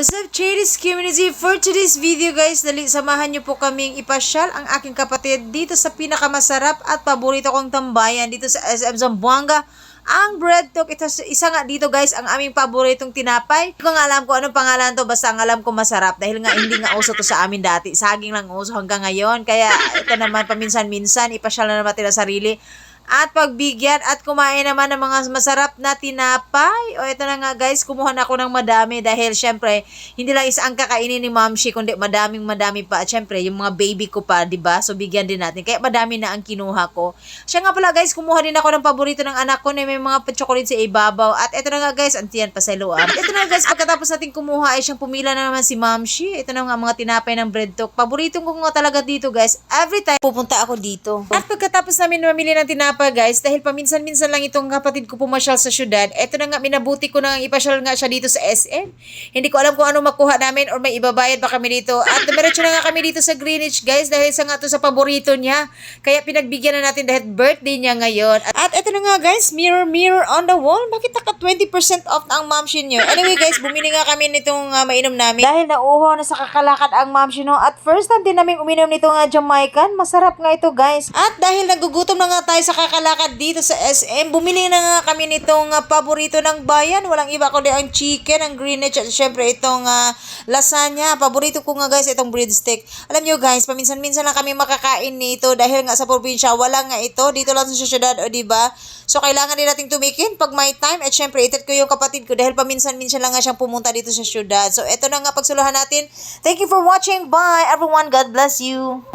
What's up, Chadis community? For today's video guys, dali samahan niyo po kaming ipasyal ang aking kapatid dito sa pinakamasarap at paborito kong tambayan dito sa SM Zamboanga. Ang bread talk, ito isa nga dito guys, ang aming paboritong tinapay. Hindi ko nga alam kung anong pangalan to, basta ang alam ko masarap dahil nga hindi nga uso to sa amin dati. Saging lang uso hanggang ngayon. Kaya ito naman paminsan-minsan, ipasyal na naman tila sarili at pagbigyan at kumain naman ng mga masarap na tinapay. O ito na nga guys, kumuha na ako ng madami dahil syempre hindi lang isa ang kakainin ni Mamshi kundi madami pa. At syempre yung mga baby ko pa, 'di ba? So bigyan din natin. Kaya madami na ang kinuha ko. Siya nga pala guys, kumuha din ako ng paborito ng anak ko na may mga chocolate sa ibabaw. At ito na nga guys, antiyan pa sa luan. Ito na nga guys, pagkatapos natin kumuha ay siyang pumila na naman si Mamshi. Ito na nga mga tinapay ng bread talk. Paborito ko nga talaga dito guys. Every time pupunta ako dito. At pagkatapos namin mamili ng tinapay guys, dahil paminsan-minsan lang itong kapatid ko pumasyal sa syudad, eto na nga, minabuti ko na ipasyal nga siya dito sa SM. Hindi ko alam kung ano makuha namin or may ibabayad pa kami dito. At dumiretso na nga kami dito sa Greenwich guys, dahil sa nga to sa paborito niya. Kaya pinagbigyan na natin dahil birthday niya ngayon. At eto na nga guys, mirror on the wall. Bakit naka 20% off ang Mamshi niyo? Anyway guys, bumili nga kami nitong mainom namin. Dahil nauho na sa kakalakad ang Mamshi no. At first time din namin uminom nitong Jamaican. Masarap nga ito guys. At dahil nagugutom na nga tayo sa kakalakad dito sa SM, bumili na nga kami nitong paborito ng bayan. Walang iba kundi ang chicken, ang Greenwich, at syempre itong lasagna. Paborito ko nga guys itong breadstick. Alam nyo guys, paminsan-minsan lang kami makakain nito dahil nga sa probinsya wala nga ito. Dito lang sa syudad, o diba? So kailangan din nating tumikin pag may time. At syempre itat ko yung kapatid ko dahil paminsan-minsan lang nga siyang pumunta dito sa syudad. So eto na nga pagsuluhan natin. Thank you for watching. Bye everyone. God bless you.